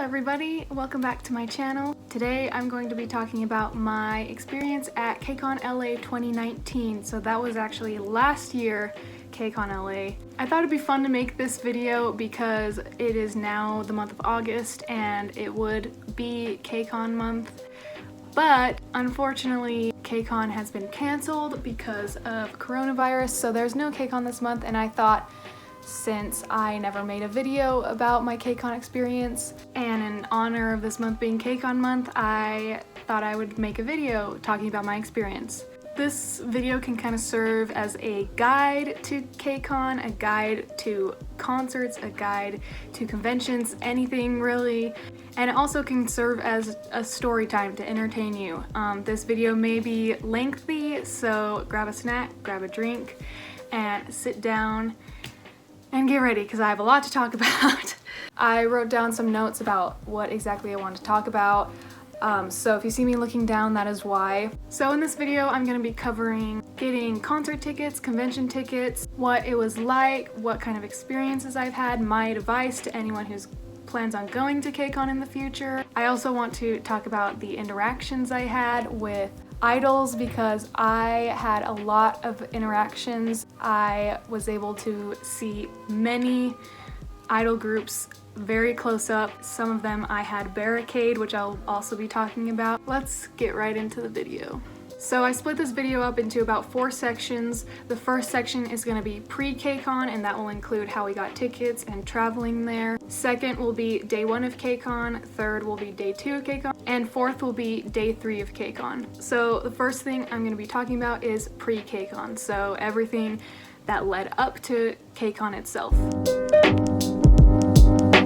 everybody, welcome back to my channel. Today I'm going to be talking about my experience at kcon LA 2019. So that was actually last year, kcon LA. I thought it'd be fun to make this video because it is now the month of August and it would be kcon month. But unfortunately, kcon has been canceled because of coronavirus, so there's no kcon this month, and I thought since I never made a video about my kcon experience, and in honor of this month being kcon month, I thought I would make a video talking about my experience. This video can kind of serve as a guide to kcon, a guide to concerts, a guide to conventions, anything really. And it also can serve as a story time to entertain you. This video may be lengthy, so grab a snack, grab a drink, and sit down and get ready because I have a lot to talk about. I wrote down some notes about what exactly I want to talk about. So if you see me looking down, that is why. So in this video, I'm going to be covering getting concert tickets, convention tickets, what it was like, what kind of experiences I've had, my advice to anyone who's plans on going to kcon in the future. I also want to talk about the interactions I had with idols because I had a lot of interactions. I was able to see many idol groups very close up. Some of them I had barricade, which I'll also be talking about. Let's get right into the video. So I split this video up into about 4 sections. The first section is going to be pre-kcon, and that will include how we got tickets and traveling there. Second will be day 1 of kcon, third will be day 2 of kcon, and fourth will be day 3 of kcon. So the first thing I'm going to be talking about is pre-kcon, so everything that led up to kcon itself.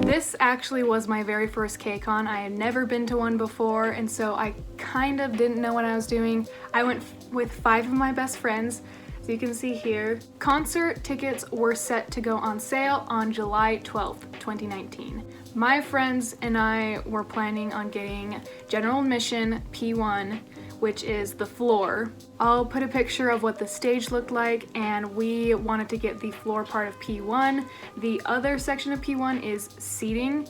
This actually was my very first kcon. I had never been to one before, and so I kind of didn't know what I was doing. I went with 5 of my best friends, as you can see here. Concert tickets were set to go on sale on July 12th, 2019. My friends and I were planning on getting general admission P1, which is the floor. I'll put a picture of what the stage looked like, and we wanted to get the floor part of P1. The other section of P1 is seating,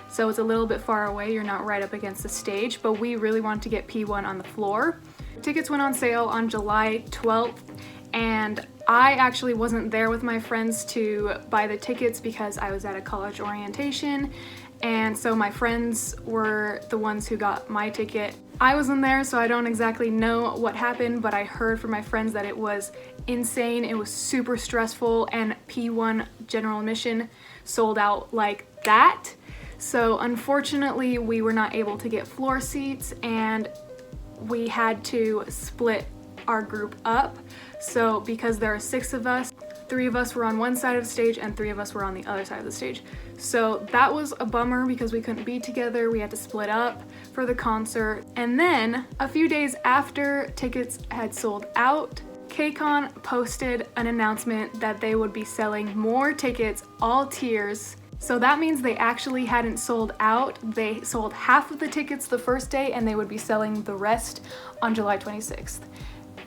so it's a little bit far away. You're not right up against the stage, but we really wanted to get P1 on the floor. Tickets went on sale on July 12th, and I actually wasn't there with my friends to buy the tickets because I was at a college orientation, and so my friends were the ones who got my ticket. I wasn't there, so I don't exactly know what happened, but I heard from my friends that it was insane. It was super stressful, and P1 general admission sold out like that. So unfortunately, we were not able to get floor seats, and we had to split our group up. So because there are 6 of us, 3 of us were on one side of the stage and 3 of us were on the other side of the stage. So that was a bummer because we couldn't be together. We had to split up for the concert. And then a few days after tickets had sold out, kcon posted an announcement that they would be selling more tickets, all tiers. So that means they actually hadn't sold out. They sold half of the tickets the first day, and they would be selling the rest on July 26th.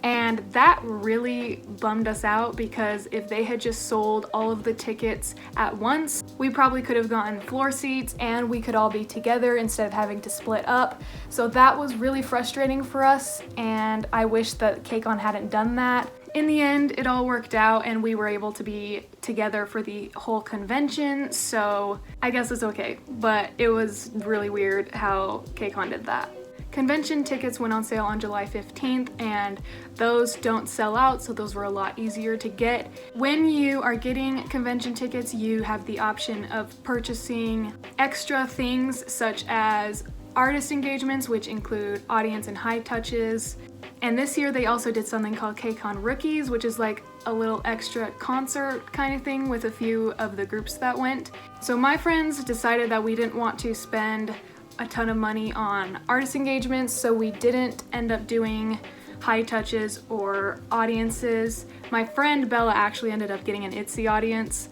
And that really bummed us out because if they had just sold all of the tickets at once, we probably could have gotten floor seats and we could all be together instead of having to split up. So that was really frustrating for us, and I wish that kcon hadn't done that. In the end, it all worked out and we were able to be together for the whole convention, so I guess it's okay. But it was really weird how kcon did that. Convention tickets went on sale on July 15th, and those don't sell out, so those were a lot easier to get. When you are getting convention tickets, you have the option of purchasing extra things such as artist engagements, which include audience and high touches. And this year they also did something called kcon Rookies, which is like a little extra concert kind of thing with a few of the groups that went. So my friends decided that we didn't want to spend a ton of money on artist engagements, so we didn't end up doing high touches or audiences. My friend Bella actually ended up getting an itzy audience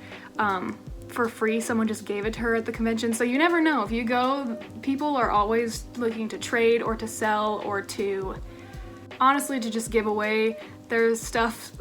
for free. Someone just gave it to her at the convention, so you never know. If you go, people are always looking to trade or to sell or to honestly to just give away There's stuff,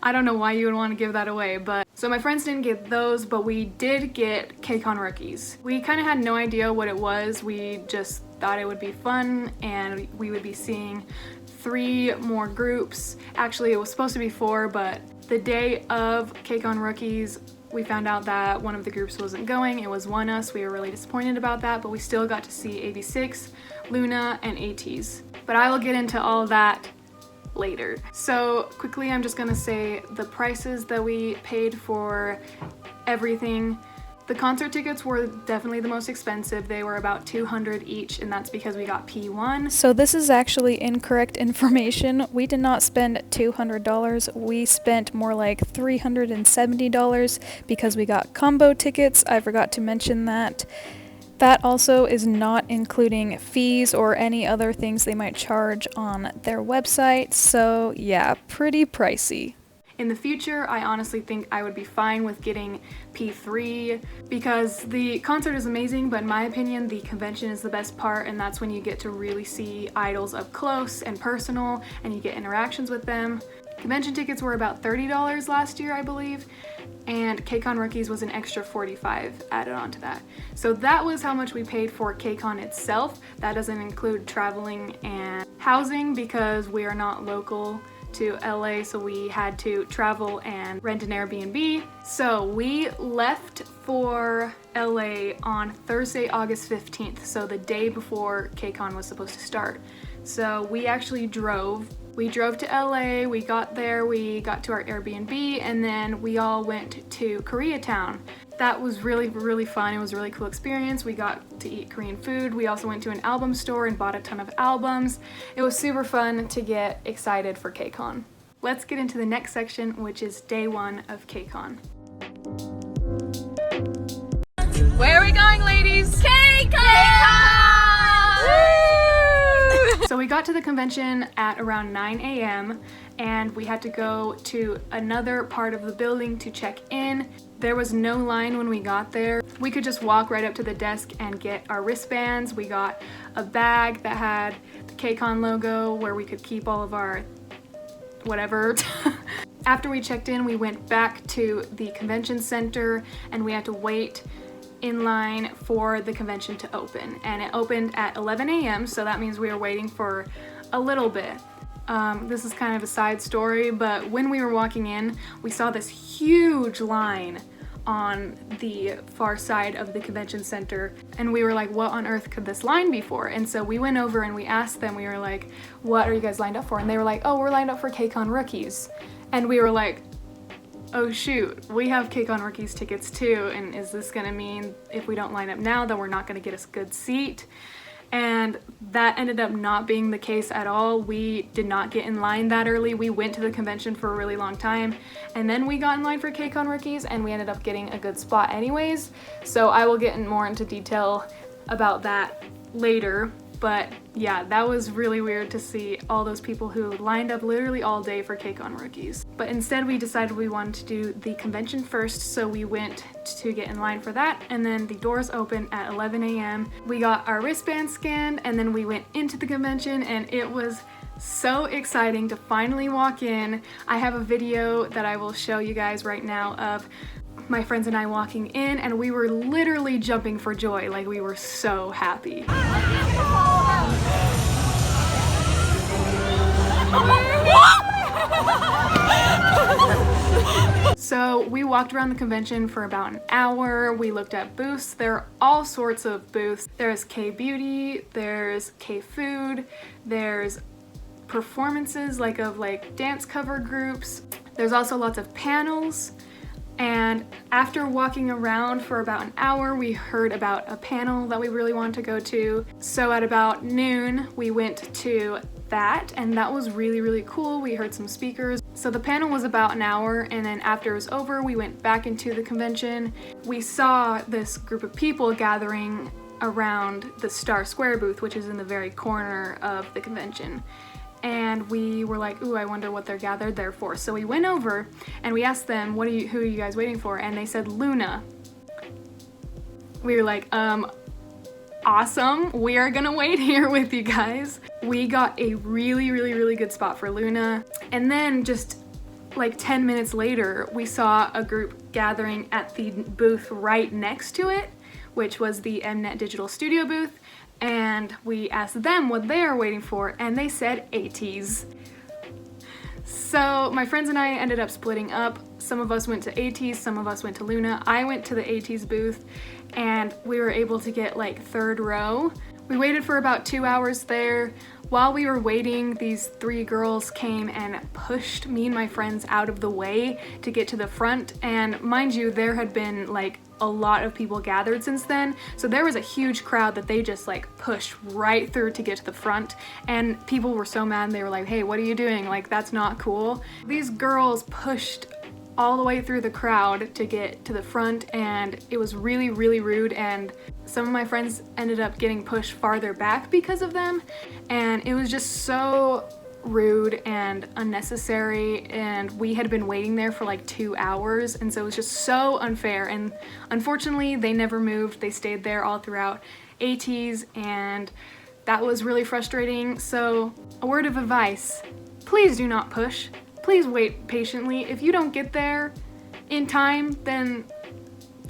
I don't know why you would want to give that away, but so my friends didn't get those, but we did get kcon rookies. We kind of had no idea what it was. We just thought it would be fun and we would be seeing 3 more groups. Actually, it was supposed to be 4, but the day of kcon rookies, we found out that one of the groups wasn't going. It was us. We were really disappointed about that, but we still got to see AB6, Luna, and ateez. But I will get into all of that later. So quickly, I'm just gonna say the prices that we paid for everything. The concert tickets were definitely the most expensive. They were about $200 each, and that's because we got P1. So this is actually incorrect information. We did not spend $200. We spent more like $370 because we got combo tickets. I forgot to mention that. That also is not including fees or any other things they might charge on their website. So yeah, pretty pricey. In the future, I honestly think I would be fine with getting P3 because the concert is amazing, but in my opinion, the convention is the best part, and that's when you get to really see idols up close and personal, and you get interactions with them. Convention tickets were about $30 last year, I believe, and kcon rookies was an extra $45 added on to that. So that was how much we paid for kcon itself. That doesn't include traveling and housing because we are not local to LA, so we had to travel and rent an Airbnb. So we left for LA on Thursday, August 15th, so the day before kcon was supposed to start. So we actually drove. We drove to LA, we got there, we got to our Airbnb, and then we all went to Koreatown. That was really, really fun. It was a really cool experience. We got to eat Korean food. We also went to an album store and bought a ton of albums. It was super fun to get excited for kcon. Let's get into the next section, which is day 1 of kcon. Where are we going, ladies? kcon! So we got to the convention at around 9 a.m. and we had to go to another part of the building to check in. There was no line when we got there. We could just walk right up to the desk and get our wristbands. We got a bag that had the kcon logo where we could keep all of our whatever. After we checked in, we went back to the convention center and we had to wait in line for the convention to open, and it opened at 11 a.m. so that means we were waiting for a little bit. This is kind of a side story, but when we were walking in, we saw this huge line on the far side of the convention center, and we were like, what on earth could this line be for? And so we went over and we asked them, we were like, what are you guys lined up for? And they were like, oh, we're lined up for kcon rookies. And we were like, oh shoot, we have kcon rookies tickets too, and is this gonna mean if we don't line up now that we're not gonna get a good seat? And that ended up not being the case at all. We did not get in line that early. We went to the convention for a really long time, and then we got in line for kcon rookies, and we ended up getting a good spot anyways. So I will get more into detail about that later. But yeah, that was really weird to see all those people who lined up literally all day for kcon rookies. But instead we decided we wanted to do the convention first, so we went to get in line for that, and then the doors opened at 11 a.m. We got our wristband scanned, and then we went into the convention, and it was so exciting to finally walk in. I have a video that I will show you guys right now of my friends and I walking in, and we were literally jumping for joy. Like, we were so happy. So we walked around the convention for about an hour. We looked at booths. There are all sorts of booths. There's K-beauty, there's K-food, there's performances of dance cover groups. There's also lots of panels. And after walking around for about an hour, we heard about a panel that we really wanted to go to. So at about noon, we went to that, and that was really, really cool. We heard some speakers. So the panel was about an hour, and then after it was over, we went back into the convention. We saw this group of people gathering around the Star Square booth, which is in the very corner of the convention. And we were like, ooh, I wonder what they're gathered there for. So we went over and we asked them, who are you guys waiting for? And they said Luna. We were like, awesome, we are gonna wait here with you guys. We got a really good spot for Luna, and then just like 10 minutes later, we saw a group gathering at the booth right next to it, which was the Mnet Digital Studio booth, and we asked them what they are waiting for, and they said ateez. So my friends and I ended up splitting up. Some of us went to ateez, some of us went to Luna. I went to the ateez booth, and we were able to get like third row. We waited for about 2 hours there. While we were waiting, these 3 girls came and pushed me and my friends out of the way to get to the front. And mind you, there had been like a lot of people gathered since then. So there was a huge crowd that they just like pushed right through to get to the front. And people were so mad, they were like, hey, what are you doing? Like, that's not cool. These girls pushed all the way through the crowd to get to the front, and it was really rude, and some of my friends ended up getting pushed farther back because of them, and it was just so rude and unnecessary, and we had been waiting there for like 2 hours, and so it was just so unfair. And unfortunately they never moved. They stayed there all throughout ateez, and that was really frustrating. So a word of advice: please do not push. Please wait patiently. If you don't get there in time, then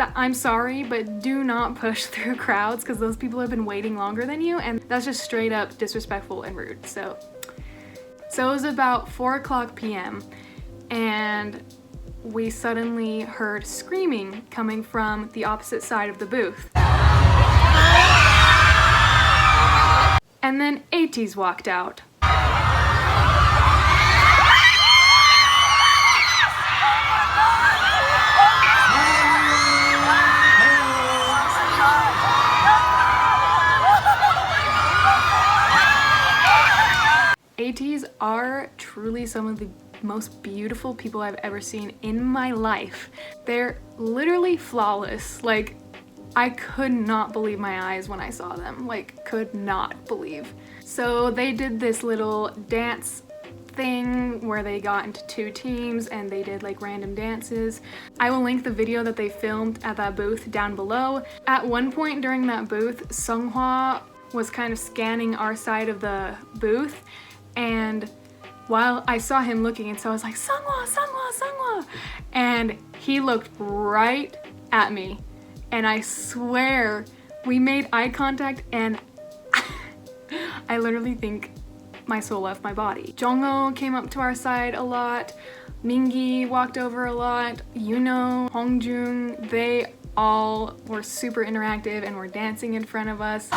I'm sorry, but do not push through crowds, because those people have been waiting longer than you, and that's just straight up disrespectful and rude. So it was about 4:00 p.m. and we suddenly heard screaming coming from the opposite side of the booth. And then ateez walked out. ateez are truly some of the most beautiful people I've ever seen in my life. They're literally flawless. Like, I could not believe my eyes when I saw them. Like, could not believe. So they did this little dance thing where they got into 2 teams and they did like random dances. I will link the video that they filmed at that booth down below. At one point during that booth, Seonghwa was kind of scanning our side of the booth, and while I saw him looking, and so I was like, Seonghwa, and he looked right at me, and I swear we made eye contact, and I literally think my soul left my body. Jongho came up to our side a lot, Mingi walked over a lot, Yuno, Hongjung, they all were super interactive and were dancing in front of us.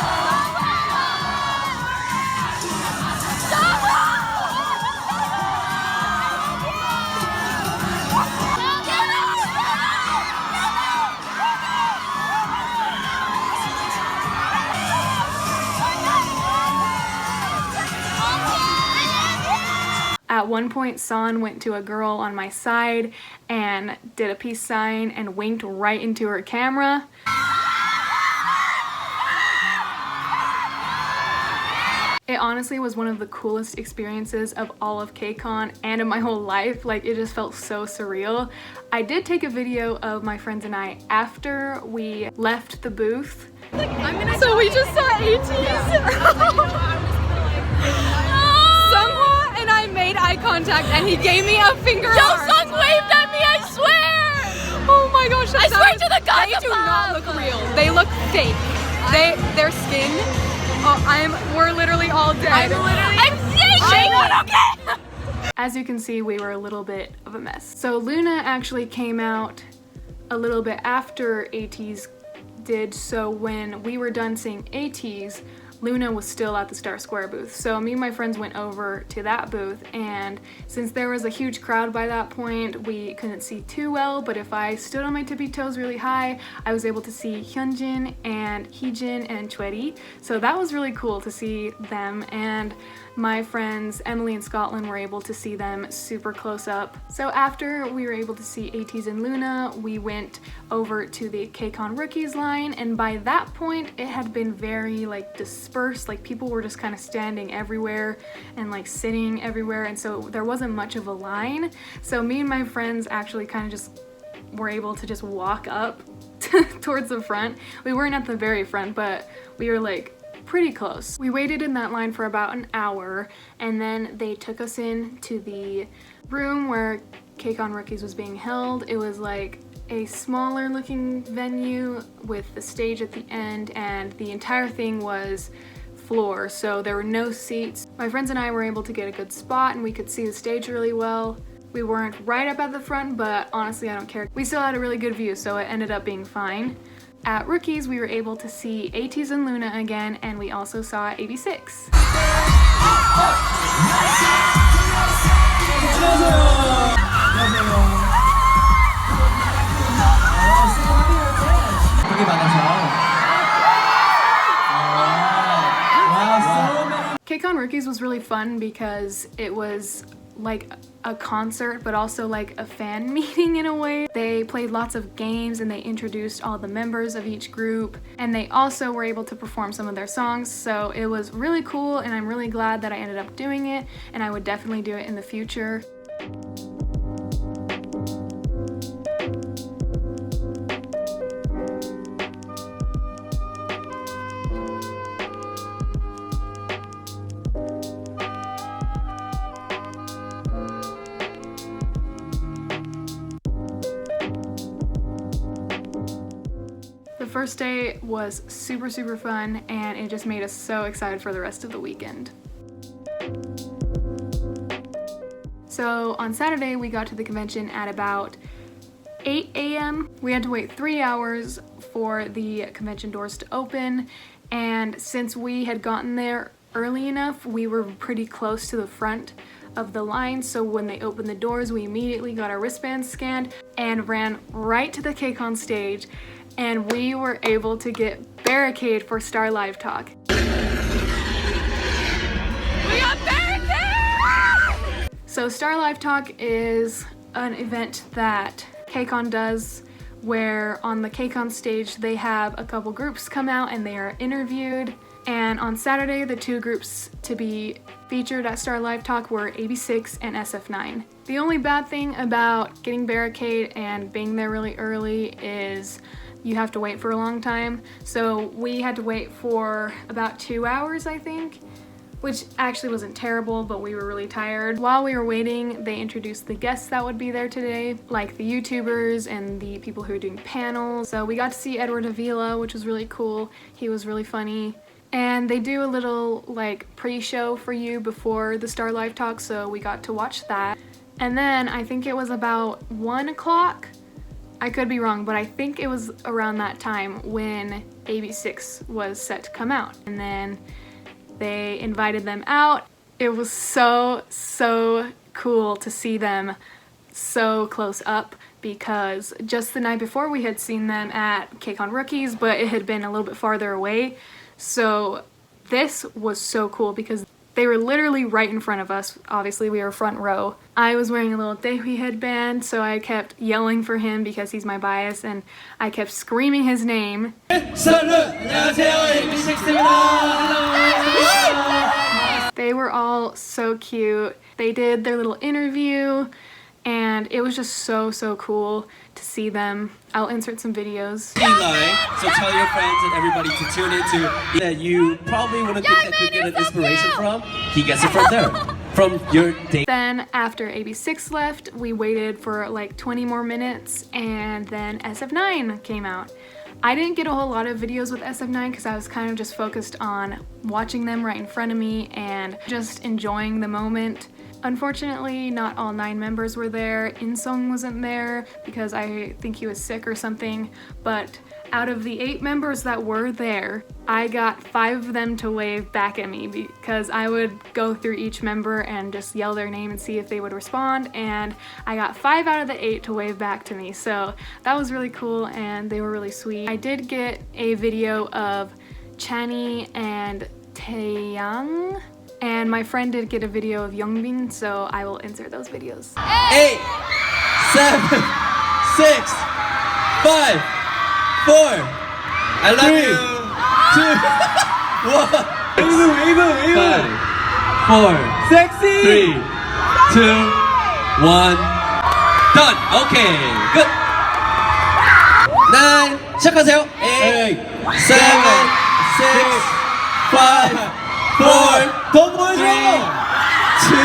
At one point, San went to a girl on my side and did a peace sign and winked right into her camera. It honestly was one of the coolest experiences of all of kcon and of my whole life. Like, it just felt so surreal. I did take a video of my friends and I after we left the booth. So we just saw ateez. Seonghwa and I made eye contact, and he gave me a finger. Yo, heart. Sung waved at me, I swear! Oh my gosh, I swear to the gods they do not look real. They look fake. Their skin. Oh, we're literally all dead. I'm shaking, okay? As you can see, we were a little bit of a mess. So Luna actually came out a little bit after ateez did, so when we were done seeing ateez, Luna was still at the Star Square booth. So me and my friends went over to that booth, and since there was a huge crowd by that point, we couldn't see too well, but if I stood on my tippy toes really high, I was able to see Hyunjin and Heejin and Chweri. So that was really cool to see them, and my friends Emily and Scotland were able to see them super close up. So after we were able to see ateez and Luna, we went over to the kcon rookies line, and by that point it had been very like dispersed. Like, people were just kind of standing everywhere and like sitting everywhere, and so there wasn't much of a line. So me and my friends actually kind of just were able to just walk up towards the front. We weren't at the very front, but we were like pretty close. We waited in that line for about an hour, and then they took us in to the room where kcon Rookies was being held. It was like a smaller looking venue with the stage at the end, and the entire thing was floor, so there were no seats. My friends and I were able to get a good spot and we could see the stage really well. We weren't right up at the front, but honestly I don't care. We still had a really good view, so it ended up being fine. At Rookies, we were able to see ateez and Luna again, and we also saw AB6. kcon Rookies was really fun because it was like a concert, but also like a fan meeting in a way. They played lots of games and they introduced all the members of each group, and they also were able to perform some of their songs, so it was really cool, and I'm really glad that I ended up doing it, and I would definitely do it in the future. The first day was super fun, and it just made us so excited for the rest of the weekend. So on Saturday we got to the convention at about 8 a.m. We had to wait 3 hours for the convention doors to open, and since we had gotten there early enough, we were pretty close to the front of the line, so when they opened the doors we immediately got our wristbands scanned and ran right to the kcon stage, and we were able to get barricade for Star Live Talk. We got barricade! So Star Live Talk is an event that kcon does where on the kcon stage they have a couple groups come out and they are interviewed. And on Saturday, the two groups to be featured at Star Live Talk were AB6 and SF9. The only bad thing about getting barricade and being there really early is you have to wait for a long time. So we had to wait for about 2 hours, I think, which actually wasn't terrible, but we were really tired. While we were waiting, they introduced the guests that would be there today, like the YouTubers and the people who are doing panels. So we got to see Edward Avila, which was really cool. He was really funny. And they do a little like pre-show for you before the Star Live Talk, so we got to watch that. And then I think it was about 1 o'clock. I could be wrong, but I think it was around that time when AB6 was set to come out. And then they invited them out. It was so cool to see them so close up, because just the night before we had seen them at kcon Rookies, but it had been a little bit farther away. So this was so cool because they were literally right in front of us. Obviously we were front row. I was wearing a little Daehui headband, so I kept yelling for him because he's my bias, and I kept screaming his name. They were all so cute. They did their little interview, and it was just so cool to see them. I'll insert some videos. So tell your friends and everybody to tune into that you probably wouldn't think that could get an inspiration from. He gets it from there, from your day. Then after AB6 left, we waited for like 20 more minutes, and then SF9 came out. I didn't get a whole lot of videos with SF9 because I was kind of just focused on watching them right in front of me and just enjoying the moment. Unfortunately, not all 9 members were there. In-sung wasn't there because I think he was sick or something, but out of the 8 members that were there, I got 5 of them to wave back at me because I would go through each member and just yell their name and see if they would respond, and I got 5 out of the 8 to wave back to me, so that was really cool and they were really sweet. I did get a video of Chani and Taeyang, and my friend did get a video of Youngbin, so I will insert those videos. 8, 7, 6, 5, 4. I love you. 2, 1. 5, 4, sexy. 3, 2, 1. Done. Okay. Good. 9. 시작하세요. 8, 7, 6, 5, 4, 더 보여줘! 2,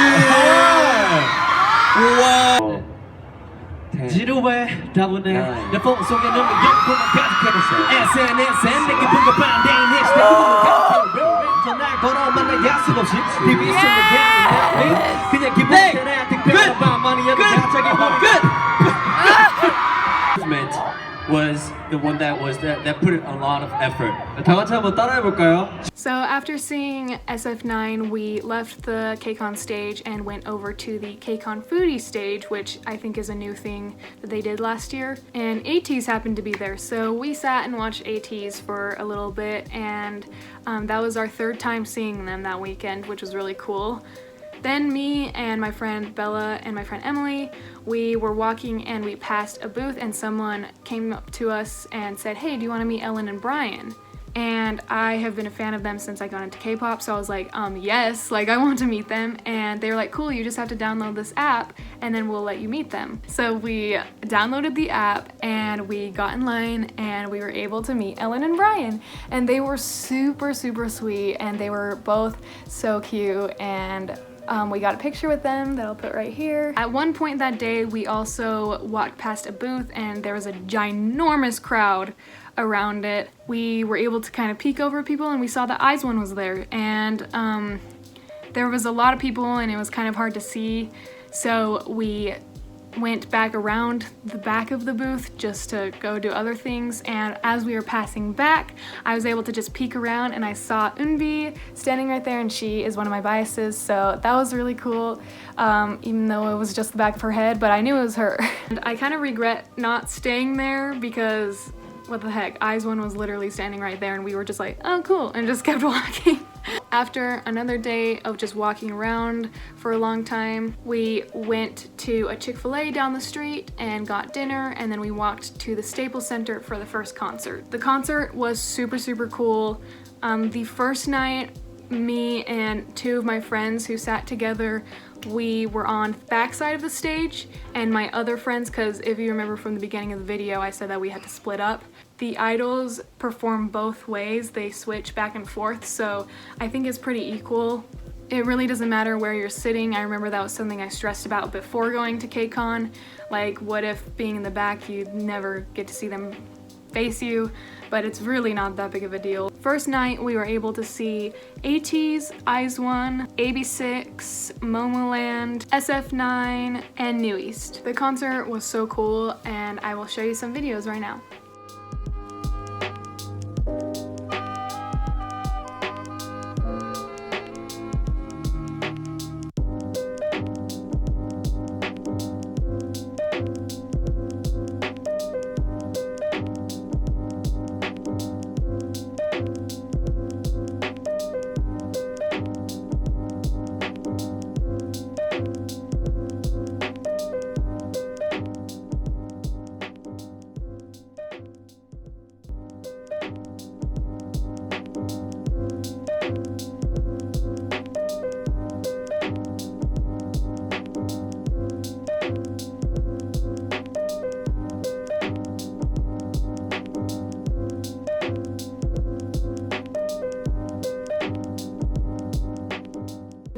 1. 지루해 다분해 네. 내 폰 속에 눈물 영혼만 가득해뒀어 SNS엔 내게 불가방 대인 해시태그 가득해 전날 걸어 만나 약속 없이 TV 속에 그냥 그냥 기분 때나 특별한 밤만이어도 갑자기 Movement was the one that put a lot of effort. 다 같이 한번 따라해볼까요? So after seeing SF9, we left the kcon stage and went over to the kcon foodie stage, which I think is a new thing that they did last year. And ateez happened to be there, so we sat and watched ateez for a little bit, and that was our third time seeing them that weekend, which was really cool. Then me and my friend Bella and my friend Emily, we were walking and we passed a booth and someone came up to us and said, "Hey, do you want to meet Ellen and Brian?" And I have been a fan of them since I got into K-pop, so I was like, yes, like I want to meet them. And they were like, cool, you just have to download this app and then we'll let you meet them. So we downloaded the app and we got in line and we were able to meet Ellen and Brian. And they were super, super sweet and they were both so cute, and we got a picture with them that I'll put right here. At one point that day, we also walked past a booth and there was a ginormous crowd around it. We were able to kind of peek over people and we saw that IZ*ONE was there, and there was a lot of people and it was kind of hard to see, so we went back around the back of the booth just to go do other things. And as we were passing back, I was able to just peek around and I saw Eunbi standing right there, and she is one of my biases, so that was really cool, even though it was just the back of her head, but I knew it was her. And I kind of regret not staying there because what the heck, IZ*ONE was literally standing right there and we were just like, oh cool, and just kept walking. After another day of just walking around for a long time, we went to a Chick-fil-A down the street and got dinner, and then we walked to the Staples Center for the first concert. The concert was super, super cool. The first night, me and two of my friends who sat together, we were on the back side of the stage, and my other friends, because if you remember from the beginning of the video, I said that we had to split up. The idols perform both ways, they switch back and forth, so I think it's pretty equal. It really doesn't matter where you're sitting. I remember that was something I stressed about before going to KCON. Like, what if being in the back you'd never get to see them face you? But it's really not that big of a deal. First night we were able to see ateez, IZ*ONE, AB6, momoland, SF9, and New East. The concert was so cool, and I will show you some videos right now.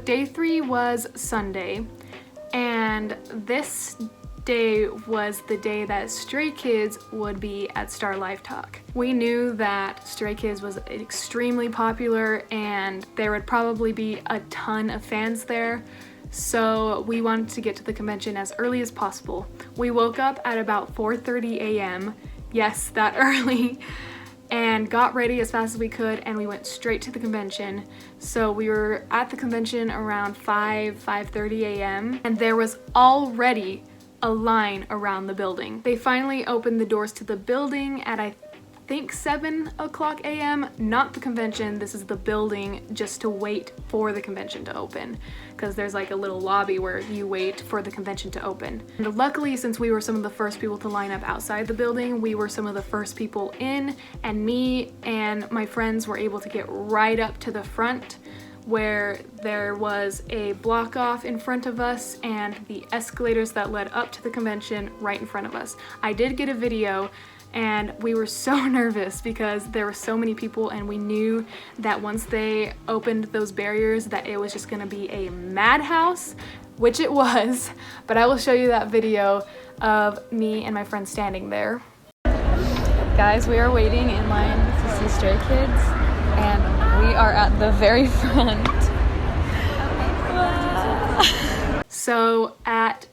Day 3 was Sunday, and this day was the day that Stray Kids would be at Star Live Talk. We knew that Stray Kids was extremely popular and there would probably be a ton of fans there, so we wanted to get to the convention as early as possible. We woke up at about 4:30 a.m., yes, that early, and got ready as fast as we could, and we went straight to the convention. So we were at the convention around 5:30 a.m. and there was already a line around the building. They finally opened the doors to the building at I think 7 o'clock a.m. Not the convention, this is the building just to wait for the convention to open, because there's like a little lobby where you wait for the convention to open. And luckily, since we were some of the first people to line up outside the building, we were some of the first people in, and me and my friends were able to get right up to the front where there was a block off in front of us and the escalators that led up to the convention right in front of us. I did get a video, and we were so nervous because there were so many people, and we knew that once they opened those barriers that it was just gonna be a madhouse, which it was. But I will show you that video of me and my friend standing there. Guys, we are waiting in line to see Stray Kids, and we are at the very front. So at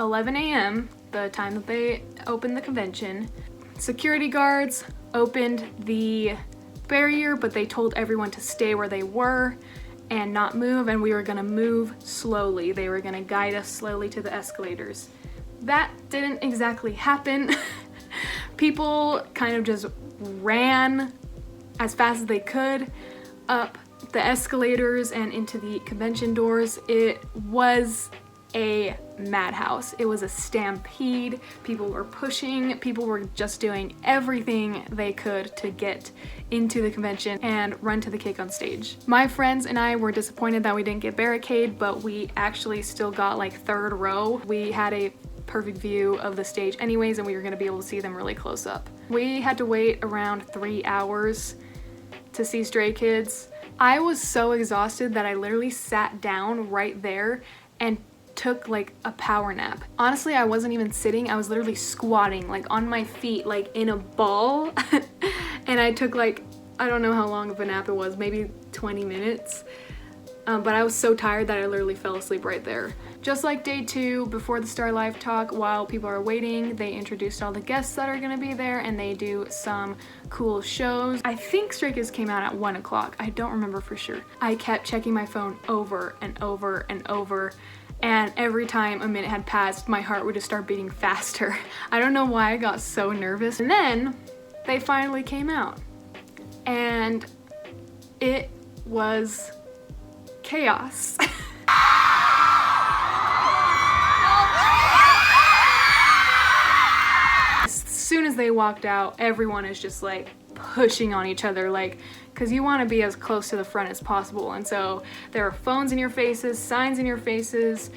11 a.m., the time that they opened the convention, security guards opened the barrier, but they told everyone to stay where they were and not move, and we were gonna move slowly. They were gonna guide us slowly to the escalators. That didn't exactly happen. People kind of just ran as fast as they could up the escalators and into the convention doors. It was a madhouse. It was a stampede. People were pushing, people were just doing everything they could to get into the convention and run to the kcon stage. My friends and I were disappointed that we didn't get barricade, but we actually still got like third row. We had a perfect view of the stage anyways, and we were gonna be able to see them really close up. We had to wait around 3 hours to see Stray Kids. I was so exhausted that I literally sat down right there and took like a power nap. Honestly, I wasn't even sitting, I was literally squatting like on my feet like in a ball. And I took like, I don't know how long of a nap it was, maybe 20 minutes. But I was so tired that I literally fell asleep right there. Just like day 2, before the Star Live talk, while people are waiting, they introduced all the guests that are gonna be there, and they do some cool shows. I think Stray Kids came out at 1 o'clock. I don't remember for sure. I kept checking my phone over and over and over, and every time a minute had passed, my heart would just start beating faster. I don't know why I got so nervous. And then they finally came out, and it was chaos. As soon as they walked out, everyone is just like pushing on each other, like, because you want to be as close to the front as possible. And so there are phones in your faces, signs in your faces,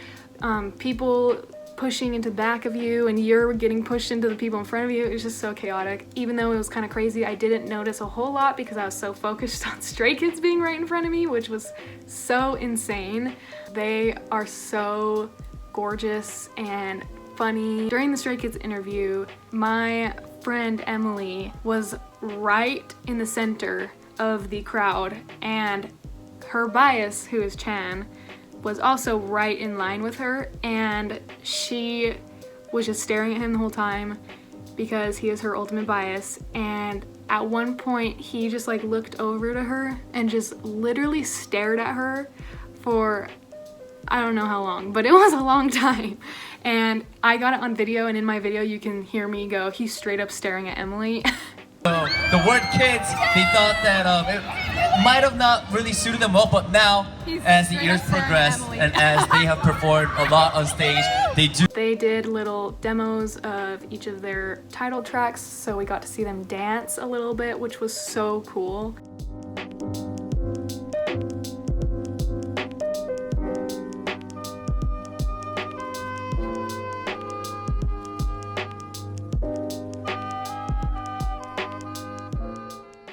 people pushing into the back of you, and you're getting pushed into the people in front of you. It was just so chaotic. Even though it was kind of crazy, I didn't notice a whole lot because I was so focused on Stray Kids being right in front of me, which was so insane. They are so gorgeous and funny. During the Stray Kids interview, my friend Emily was right in the center of the crowd, and her bias, who is Chan, was also right in line with her, and she was just staring at him the whole time because he is her ultimate bias. And at one point he just like looked over to her and just literally stared at her for I don't know how long, but it was a long time. And I got it on video, and in my video you can hear me go, he's straight up staring at Emily. The word kids, they thought that it might have not really suited them well, but now, as the years progress and as they have performed a lot on stage, they did little demos of each of their title tracks, so we got to see them dance a little bit, which was so cool.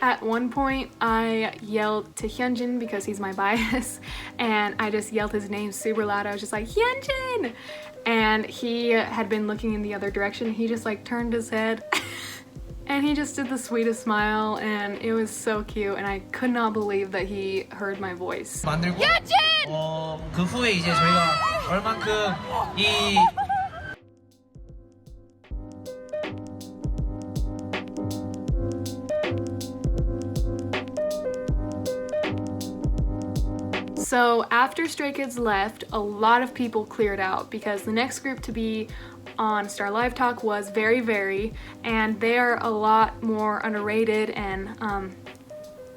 At one point, I yelled to Hyunjin because he's my bias, and I just yelled his name super loud. I was just like, Hyunjin! And he had been looking in the other direction. He just like turned his head and he just did the sweetest smile, and it was so cute, and I could not believe that he heard my voice. 만들고 그 후에 이제 저희가 얼만큼 이 So after Stray Kids left, a lot of people cleared out because the next group to be on Star Live Talk was Verivery, and they are a lot more underrated and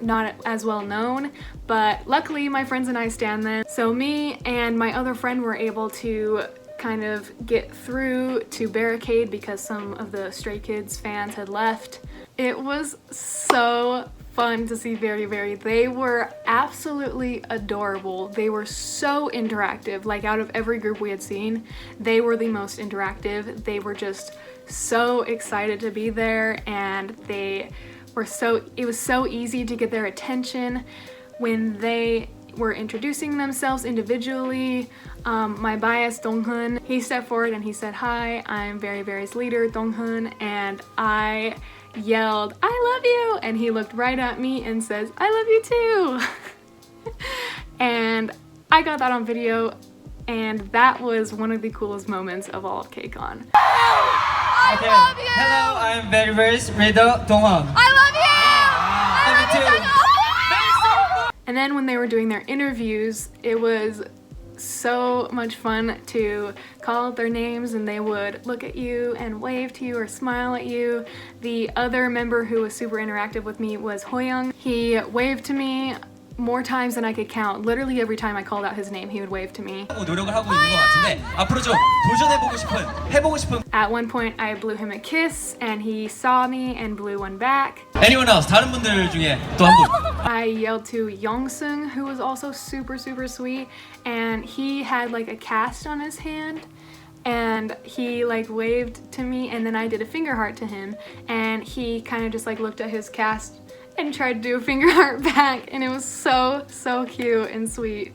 not as well known, but luckily my friends and I stan them. So me and my other friend were able to kind of get through to barricade because some of the Stray Kids fans had left. It was so fun to see Verivery. They were absolutely adorable. They were so interactive. Like, out of every group we had seen, they were the most interactive. They were just so excited to be there, and it was so easy to get their attention when they were introducing themselves individually. My bias, Donghoon, he stepped forward and he said, "Hi, I'm Verivery's leader, Donghoon," and I yelled, "I love you!" And he looked right at me and says, "I love you too!" And I got that on video, and that was one of the coolest moments of all of kcon. I love you! Hello, I'm Verivery's leader, Donghoon. I love you! Love you too. And then when they were doing their interviews, it was so much fun to call out their names, and they would look at you and wave to you or smile at you. The other member who was super interactive with me was Hoyoung. He waved to me more times than I could count. Literally every time I called out his name, he would wave to me. 노력을 하고 있는 것 같은데 앞으로 좀 해보고 싶은. At one point, I blew him a kiss, and he saw me and blew one back. Anyone else? 다른 분들 중에 또 한 분. I yelled to Yongsung, who was also super sweet, and he had like a cast on his hand, and he like waved to me, and then I did a finger heart to him, and he kind of just like looked at his cast and tried to do a finger heart back, and it was so cute and sweet.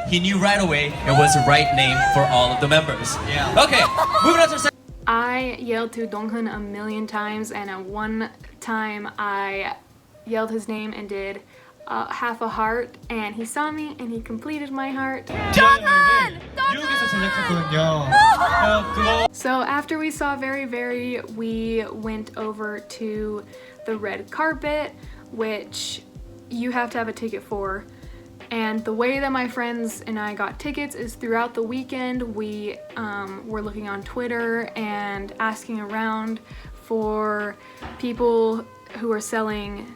He knew right away it was the right name for all of the members. Yeah. Okay, moving on to the second. I yelled to Donghoon a million times, and at one time I yelled his name and did half a heart, and he saw me and he completed my heart. 미국에서 제작했거든요. So after we saw Verivery, we went over to the red carpet, which you have to have a ticket for. And the way that my friends and I got tickets is throughout the weekend we were looking on Twitter and asking around for people who are selling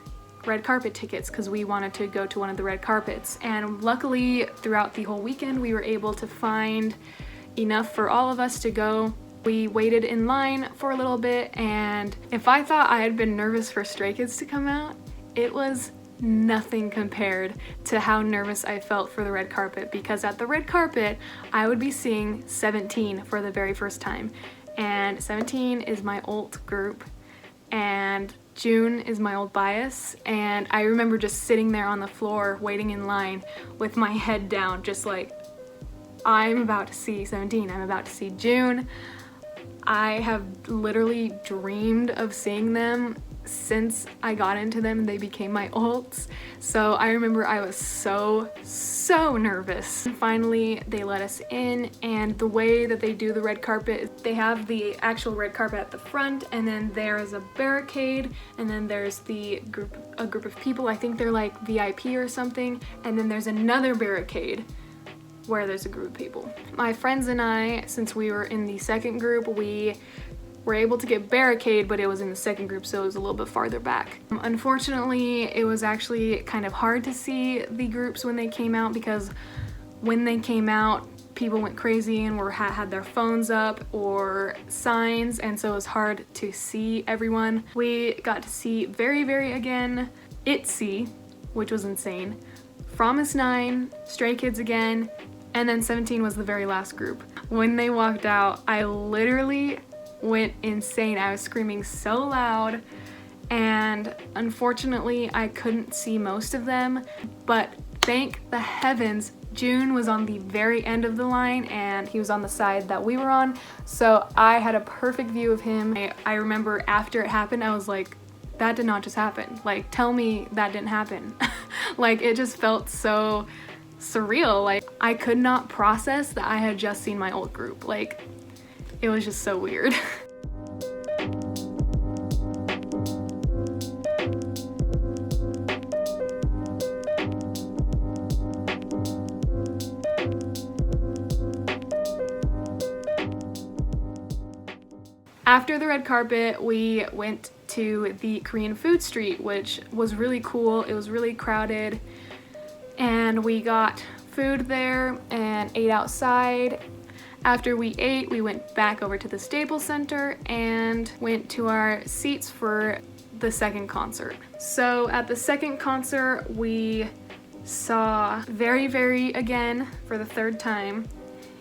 red carpet tickets because we wanted to go to one of the red carpets. And luckily throughout the whole weekend we were able to find enough for all of us to go. We waited in line for a little bit, and if I thought I had been nervous for Stray Kids to come out, it was nothing compared to how nervous I felt for the red carpet, because at the red carpet I would be seeing 17 for the very first time, and 17 is my alt group and June is my old bias, and I remember just sitting there on the floor waiting in line with my head down, just like, I'm about to see 17, I'm about to see June. I have literally dreamed of seeing them since I got into them and they became my ults. So I remember I was so nervous. And finally, they let us in, and the way that they do the red carpet, they have the actual red carpet at the front, and then there is a barricade, and then there's a group of people, I think they're like VIP or something, and then there's another barricade where there's a group of people. My friends and I, since we were in the second group, we were able to get barricade, but it was in the second group, so it was a little bit farther back. Unfortunately, it was actually kind of hard to see the groups when they came out, because when they came out, people went crazy and had their phones up or signs, and so it was hard to see everyone. We got to see Verivery again, itzy, which was insane, Fromis 9, Stray Kids again, and then 17 was the very last group. When they walked out, I literally went insane. I was screaming so loud, and unfortunately I couldn't see most of them, but thank the heavens June was on the very end of the line and he was on the side that we were on, so I had a perfect view of him. I remember after it happened, I was like, that did not just happen. Like, tell me that didn't happen. Like, it just felt so surreal. Like, I could not process that I had just seen my old group. Like, it was just so weird. After the red carpet, we went to the Korean food street, which was really cool. It was really crowded, and we got food there and ate outside. After we ate, we went back over to the Staples Center and went to our seats for the second concert. So at the second concert, we saw Verivery again for the third time,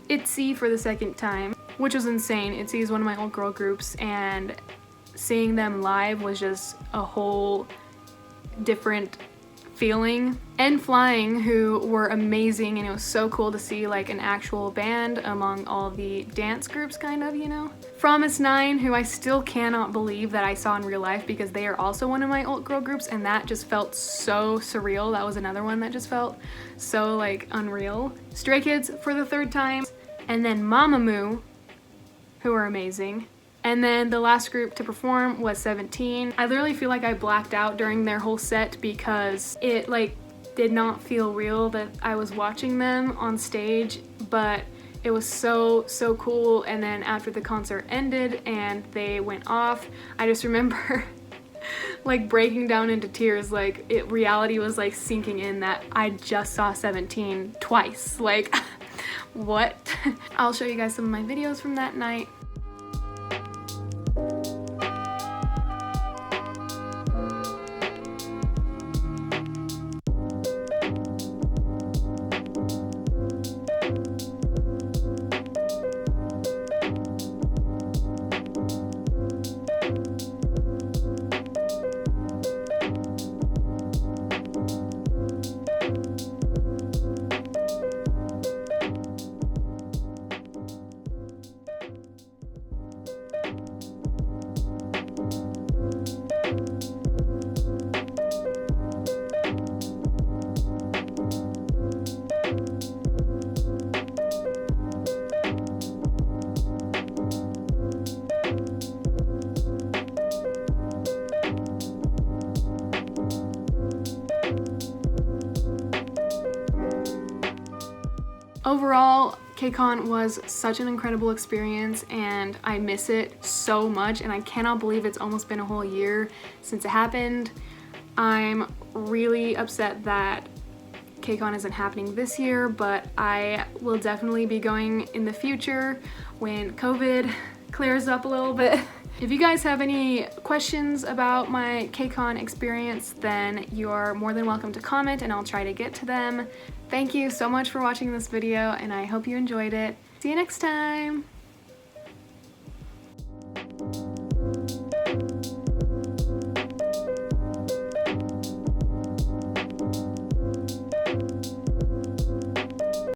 itzy for the second time, which was insane. Itzy is one of my old girl groups, and seeing them live was just a whole different feeling. N.flying, who were amazing, and it was so cool to see like an actual band among all the dance groups, kind of, you know. Fromis 9, who I still cannot believe that I saw in real life, because they are also one of my old girl groups, and that just felt so surreal. That was another one that just felt so like unreal. Stray Kids for the 3rd time, and then Mamamoo, who are amazing. And then the last group to perform was 17. I literally feel like I blacked out during their whole set because it like did not feel real that I was watching them on stage, but it was so cool. And then after the concert ended and they went off, I just remember like breaking down into tears. Like reality was like sinking in that I just saw 17 twice. Like what? I'll show you guys some of my videos from that night. Overall, kcon was such an incredible experience, and I miss it so much, and I cannot believe it's almost been a whole year since it happened. I'm really upset that kcon isn't happening this year, but I will definitely be going in the future when COVID clears up a little bit. If you guys have any questions about my kcon experience, then you are more than welcome to comment and I'll try to get to them. Thank you so much for watching this video, and I hope you enjoyed it. See you next time!